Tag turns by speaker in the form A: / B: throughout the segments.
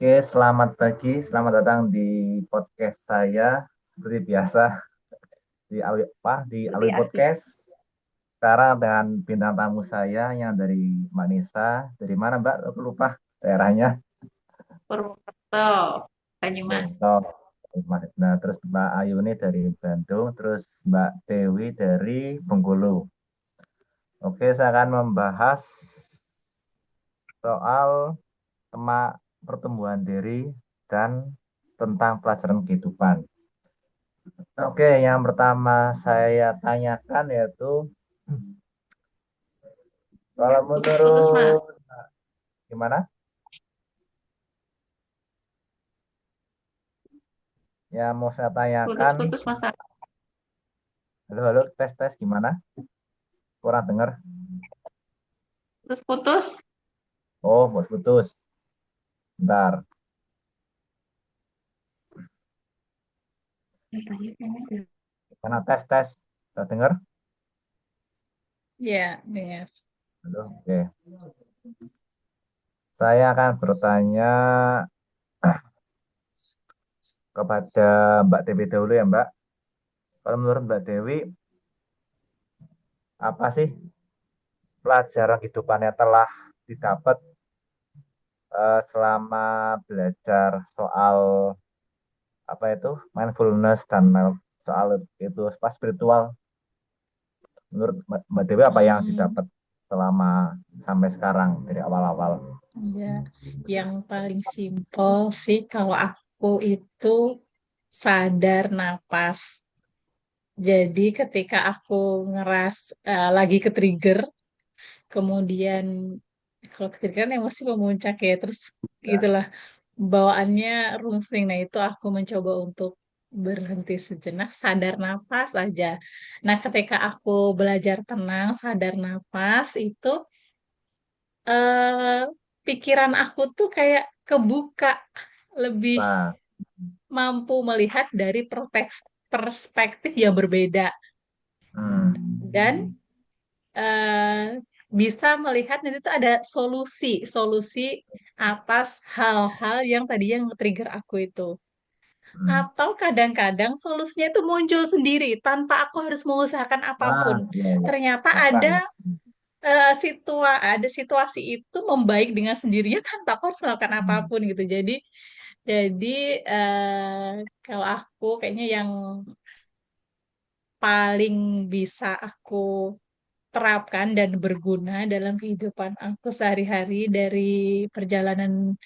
A: Oke, selamat pagi, selamat datang di podcast saya. Seperti biasa di
B: Lebih
A: Alwi
B: asik.
A: Podcast. Sekarang dengan bintang tamu saya yang dari Manisa. Dari mana, Mbak? Aku lupa daerahnya.
B: Purwokerto, Banyumas.
A: Purwokerto. Nah, terus Mbak Ayu ini dari Bandung, terus Mbak Dewi dari Bengkulu. Oke, saya akan membahas soal pertumbuhan diri dan tentang pelajaran kehidupan. Oke, yang pertama saya tanyakan yaitu kalau
B: Putus-putus, Mas.
A: menurut gimana? Ya mau saya tanyakan.
B: Putus-putus, Mas.
A: Halo, halo, tes tes gimana? Kurang dengar.
B: Putus-putus.
A: Oh, bos putus. Bentar. Karena tes tes. Sudah dengar?
C: Ya, dengar.
A: Halo, oke. Saya akan bertanya kepada Mbak Dewi dahulu ya, Mbak. Kalau menurut Mbak Dewi, apa sih pelajaran kehidupan yang telah didapat selama belajar soal apa itu mindfulness dan soal itu spiritual. Menurut Mbak Dewi apa yang
C: Hmm,
A: didapat selama sampai sekarang dari awal-awal?
C: ya, yang paling simpel sih kalau aku itu sadar napas. Jadi ketika aku lagi ke-trigger, kemudian kalau ke-trigger kan emosi memuncak ya, terus
A: Ya,
C: gitulah bawaannya rungsing. Nah, itu aku mencoba untuk berhenti sejenak, sadar napas aja. Nah, ketika aku belajar tenang, sadar napas itu eh pikiran aku tuh kayak kebuka, lebih
A: nah,
C: mampu melihat dari perspektif yang berbeda dan eh, bisa melihat nanti tuh ada solusi atas hal-hal yang tadi yang trigger aku itu.
A: hmm.
C: Atau kadang-kadang solusinya itu muncul sendiri tanpa aku harus mengusahakan apapun.
A: Ah, iya, iya.
C: Ternyata
A: Instan ya.
C: ada situasi itu membaik dengan sendirinya tanpa aku harus melakukan
A: Hmm.
C: apapun gitu. Jadi kalau aku kayaknya yang paling bisa aku terapkan dan berguna dalam kehidupan aku sehari-hari dari perjalanan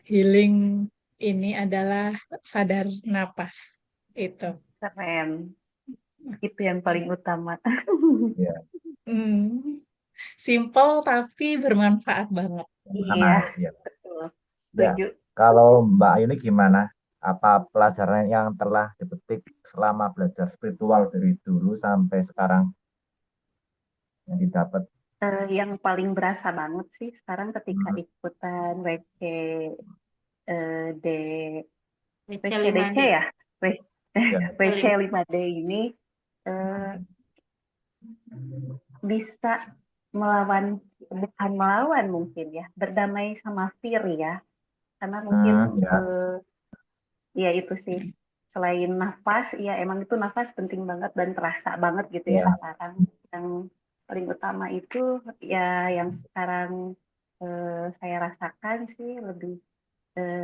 C: healing ini adalah sadar napas itu.
B: Keren. Itu yang paling utama.
A: Iya.
C: Hmm, simple tapi bermanfaat banget.
A: Mana
B: Iya,
A: ya?
B: betul.
A: Ya.
B: Setuju.
A: Kalau Mbak Ayu ini gimana? Apa pelajaran yang telah dipetik selama belajar spiritual dari dulu sampai sekarang yang didapat?
B: Yang paling berasa banget sih sekarang ketika
A: Hmm.
B: ikutan WC D
C: WC
B: WCDC
C: 5D.
B: ya, W-
A: Ya.
B: WC 5D ini eh, bisa melawan, bukan melawan mungkin ya, berdamai sama fear ya, karena mungkin
A: Ya.
B: ya itu sih, selain nafas ya emang itu nafas penting banget dan terasa banget gitu ya
A: Ya.
B: sekarang. Yang paling utama itu ya yang sekarang saya rasakan sih lebih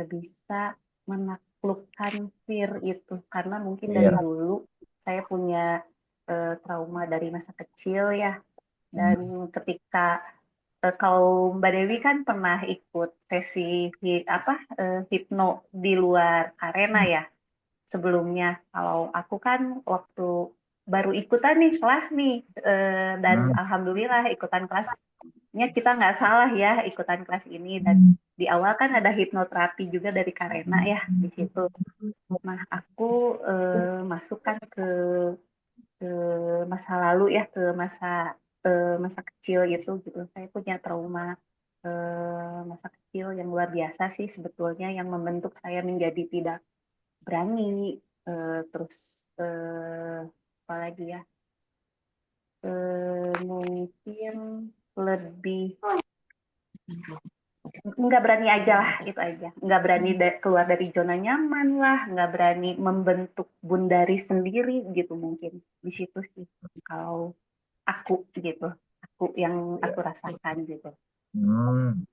B: bisa menaklukkan fear itu, karena mungkin dari
A: Fear.
B: dulu saya punya trauma dari masa kecil ya, dan
A: Hmm.
B: ketika kalau Mbak Dewi kan pernah ikut sesi apa hipno di luar arena ya sebelumnya. Kalau aku kan waktu baru ikutan nih kelas nih, dan
A: Hmm.
B: alhamdulillah ikutan kelasnya kita nggak salah ya ikutan kelas ini, dan
A: Hmm.
B: di awal kan ada hipnoterapi juga dari Karena ya di situ. Nah aku masukkan ke masa lalu ya, ke masa kecil gitu. Saya punya trauma masa kecil yang luar biasa sih sebetulnya, yang membentuk saya menjadi tidak berani, terus apalagi ya, mungkin lebih nggak berani aja lah, itu aja. Nggak berani keluar dari zona nyaman lah, nggak berani membentuk bundari sendiri gitu mungkin. Di situ sih kalau aku gitu, aku yang aku
A: Ya.
B: rasakan gitu.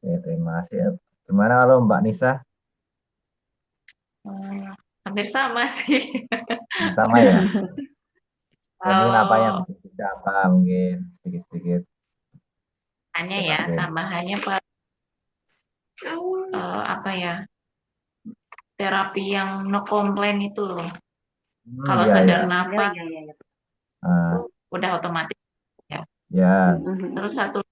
A: Ya, terima kasih ya. Gimana kalau Mbak Nisa?
D: Hmm, hampir sama sih.
A: Sama ya? Ya mungkin apa yang
D: Kalau
A: bisa apa mungkin sedikit-sedikit
D: hanya ya,
A: dibantuin.
D: tambahannya apa ya, terapi yang no komplain itu loh. Kalau
A: Ya,
D: sadar
A: ya.
B: Ya,
D: nafas
B: ya, ya, ya.
A: Ah,
D: udah otomatis ya.
A: ya,
D: Terus satu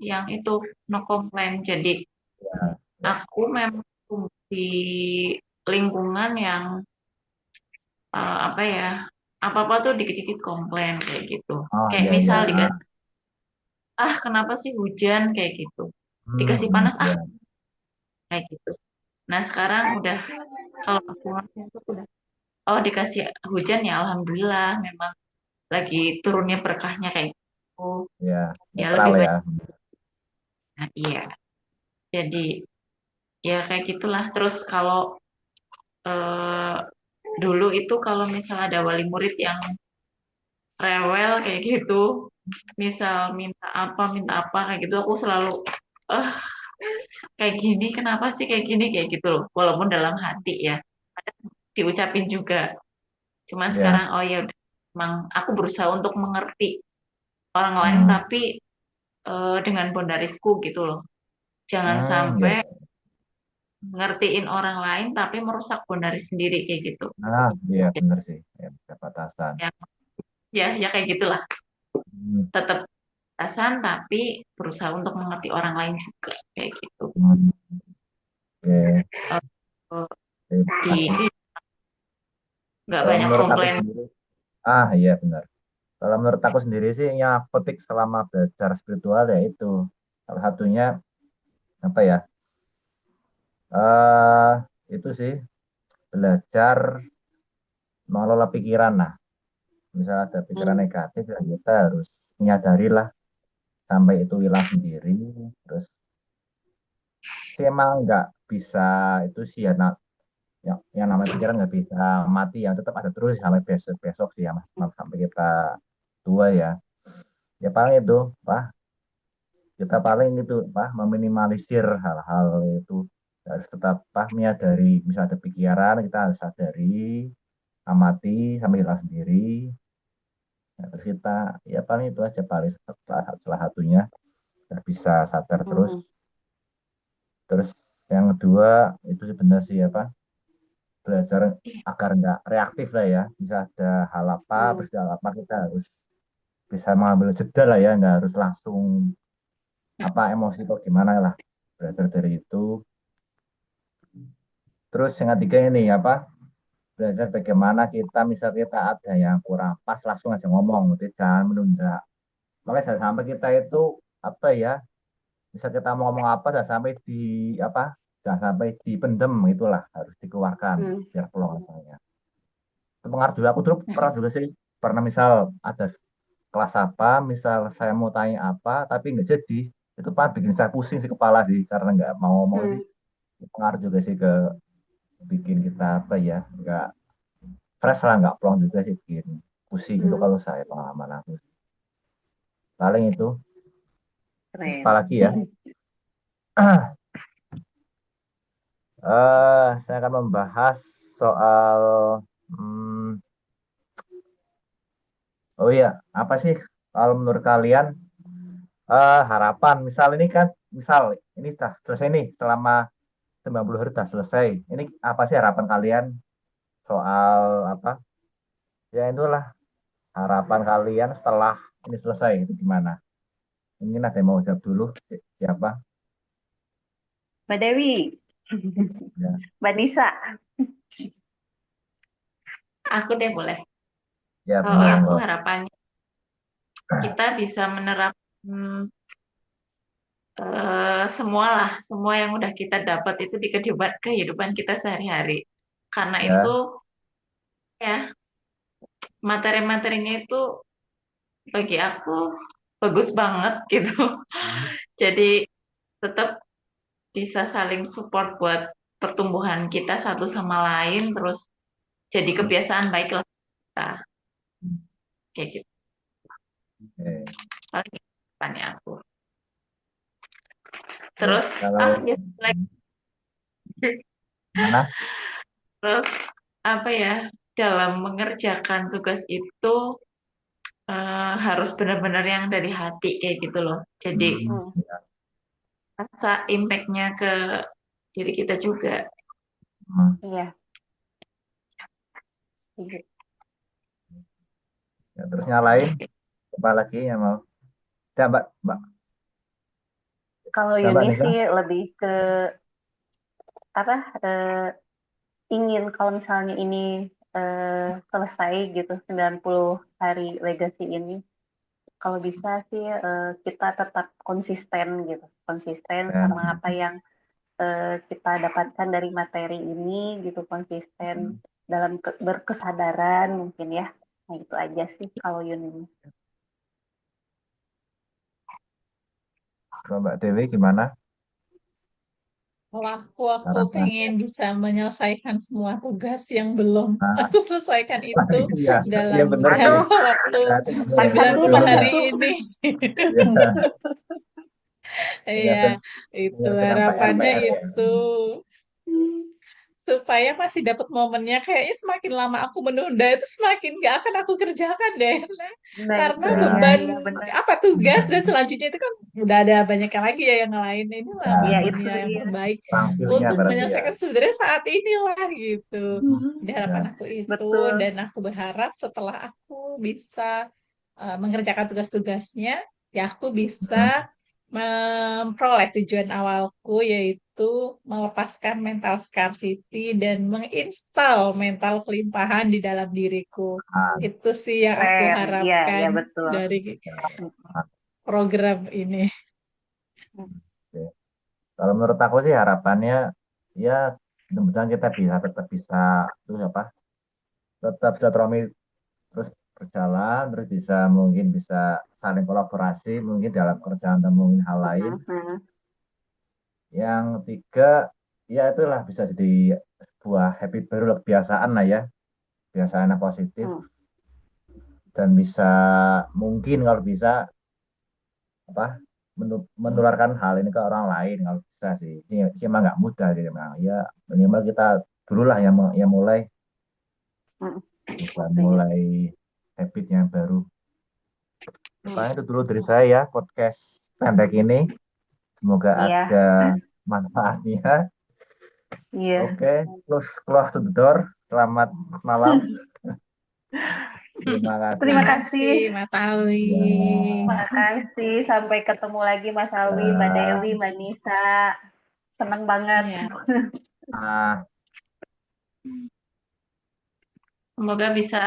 D: yang itu no komplain. Jadi
A: ya, ya.
D: aku memang tumbuh di lingkungan yang apa ya, apa-apa tuh dikit-dikit komplain kayak gitu.
A: Oh,
D: Kayak
A: ya, ya.
D: misal dikasih, kenapa sih hujan kayak gitu. Dikasih panas,
A: Ya.
D: kayak gitu. Nah sekarang udah, kalau aku ngerasa itu udah, oh dikasih hujan ya alhamdulillah, memang lagi turunnya berkahnya kayak gitu.
A: Ya,
D: Ya
A: netral
D: lebih
A: ya.
D: baik. Nah, iya. Jadi ya kayak gitulah. Terus kalau eh, dulu itu kalau misal ada wali murid yang rewel kayak gitu, misal minta apa kayak gitu, aku selalu eh kayak gini, kenapa sih kayak gini kayak gitu loh. Walaupun dalam hati ya, kadang diucapin juga. Cuman
A: Ya.
D: sekarang oh ya udah, emang aku berusaha untuk mengerti orang lain
A: Hmm.
D: tapi dengan bondarisku gitu loh. Jangan
A: Ya.
D: sampai ngertiin orang lain tapi merusak bondaris sendiri kayak gitu.
A: Iya benar sih. Ya, ada batasan.
D: Ya, ya kayak gitulah.
A: Hmm.
D: Tetap batasan tapi berusaha untuk mengerti orang lain juga kayak gitu.
A: Hmm. Oke.
D: Eh,
A: Terima kasih.
D: di nggak
A: Kalau
D: banyak
A: menurut aku
D: komplain.
A: sendiri, iya benar. Kalau menurut aku sendiri sih yang aku petik selama belajar spiritual ya itu salah satunya apa ya? eh itu sih belajar mengelola pikiran. Nah, misalnya ada pikiran negatif ya kita harus menyadari lah sampai itu hilang sendiri. Terus sih emang nggak bisa itu sih ya, yang namanya pikiran nggak bisa mati, yang tetap ada terus sampai besok besok sih ya mas, sampai kita tua ya. Ya paling itu, Pak. Kita paling itu Pak meminimalisir hal-hal itu, harus tetap Pak menyadari misalnya ada pikiran kita harus sadari, amati sampai hilang sendiri. Nah, terus kita ya paling itu aja paling salah satunya kita bisa sadar terus. Terus yang kedua itu sebenarnya sih apa, belajar agar nggak reaktif lah ya, bisa ada hal apa terus hal apa kita harus bisa mengambil jeda lah ya, nggak harus langsung apa emosi kok gimana lah, belajar dari itu. Terus yang ketiga ini apa, belajar bagaimana kita misal kita ada yang kurang pas langsung aja ngomong, jadi jangan menunda. Makanya jangan sampai kita itu apa ya, misal kita mau ngomong apa jangan sampai di apa, jangan sampai dipendem, itulah harus dikeluarkan biar peluang saya. Itu pengaruh juga, aku dulu pernah juga sih, pernah misal ada kelas apa, misal saya mau tanya apa tapi nggak jadi, itu pak bikin saya pusing sih kepala sih karena nggak mau ngomong sih. Pengaruh juga sih ke bikin kita apa ya, nggak fresh lah, nggak plong juga sih, bikin pusing itu kalau saya pengalaman aku. Paling itu. Terus apa
B: Keren.
A: lagi ya? Saya akan membahas soal hmm, oh iya, apa sih kalau menurut kalian harapan, misal ini kan, misal ini sudah selesai nih selama 90 hari sudah selesai. Ini apa sih harapan kalian soal apa? Ya itulah harapan kalian setelah ini selesai itu gimana? Mungkin ada yang mau jawab dulu. Siapa?
B: Mbak Dewi,
A: Ya,
B: Mbak Nisa.
D: Aku deh boleh.
A: ya
D: Kalau
A: boleh
D: aku
A: monggo.
D: harapannya kita bisa menerapkan semua lah, semua yang udah kita dapat itu di kehidupan kita sehari-hari. Karena itu
A: Ya.
D: ya materi-materinya itu bagi aku bagus banget gitu.
A: Hmm.
D: Jadi tetap bisa saling support buat pertumbuhan kita satu sama lain, terus jadi kebiasaan baik lah kita kayak gitu.
A: Oke.
D: Paling itu depannya aku.
A: Ya,
D: Terus
A: kalau
D: just like
A: mana?
D: terus apa ya, dalam mengerjakan tugas itu harus benar-benar yang dari hati kayak gitu loh. Jadi
B: Hmm,
A: Ya.
D: rasa impact-nya ke diri kita juga.
A: Hmm.
B: iya, setuju.
A: Ya, terus nyalain apa lagi yang mau? Ya, Mbak,
B: Kalau
A: ya, Mbak
B: Yuni
A: Nisa.
B: sih lebih ke apa? Ingin kalau misalnya ini selesai gitu 90 hari legacy ini, kalau bisa sih kita tetap konsisten gitu, konsisten
A: Ya,
B: sama apa yang kita dapatkan dari materi ini gitu, konsisten dalam berkesadaran mungkin ya. Nah itu aja sih kalau Yuni.
A: kalau Mbak Dewi gimana?
C: Kalau aku
A: Harapan.
C: pengen bisa menyelesaikan semua tugas yang belum
A: Nah,
C: aku selesaikan itu
A: iya, iya
C: dalam
A: bener sih.
B: Aduh,
C: jangka waktu
A: Ya, itu bener itu.
B: makan
C: 90
B: dulu
A: Bener ya.
C: hari
B: itu.
C: ini.
A: Iya,
C: Iya,
A: menyelesaikan
C: itu
A: menyelesaikan
C: harapannya
A: PR-PR ya.
C: itu. Supaya masih dapat momennya, kayaknya semakin lama aku menunda itu semakin gak akan aku kerjakan deh. Nah,
B: Nah
C: karena
B: itu
A: Ya,
B: dia,
C: beban
B: iya benar.
C: apa tugas dan selanjutnya itu kan udah ada banyak yang lagi ya yang lain. Inilah
A: ya,
B: Iya itu
C: momennya yang
B: dia.
C: terbaik
A: tampilnya
C: untuk
A: berarti ya.
C: menyelesaikan sebenarnya saat inilah gitu. Di harapan
A: Ya,
C: aku itu,
B: Betul.
C: dan aku berharap setelah aku bisa mengerjakan tugas-tugasnya, ya aku
A: hmm,
C: bisa memperoleh tujuan awalku, yaitu melepaskan mental scarcity dan menginstal mental kelimpahan di dalam diriku.
A: ah,
C: Itu sih yang aku
B: Keren. Iya, iya
C: harapkan
B: betul.
C: dari
A: ya, ah,
C: program ini.
A: oke. Kalau menurut aku sih harapannya ya mudah-mudahan kita bisa tetap bisa terus apa tetap silaturahmi terus berjalan terus bisa mungkin bisa saling kolaborasi mungkin dalam kerjaan atau mungkin hal lain.
B: Mhm.
A: Yang ketiga ya itulah bisa jadi sebuah habit baru kebiasaan lah ya kebiasaan yang positif
B: Hmm.
A: dan bisa mungkin kalau bisa apa menularkan hal ini ke orang lain kalau bisa sih sih emang nggak mudah gitu memang ya minimal kita dulu lah yang mulai
B: Hmm.
A: bisa
B: Setuju.
A: mulai habit yang baru.
B: Hmm.
A: Paling itu dulu dari saya ya podcast pendek ini semoga
B: Iya,
A: ada manfaatnya.
B: iya.
A: Oke, close to the door. Selamat malam. Terima
C: Terima
B: Terima
A: kasih.
C: kasih,
B: kasih.
C: Mas Alwi.
A: Ya,
B: Makasih. Sampai ketemu lagi Mas Alwi, Mbak
A: ya.
B: Dewi, Mbak Nisa. Senang banget.
C: Iya.
A: Ah,
D: Semoga bisa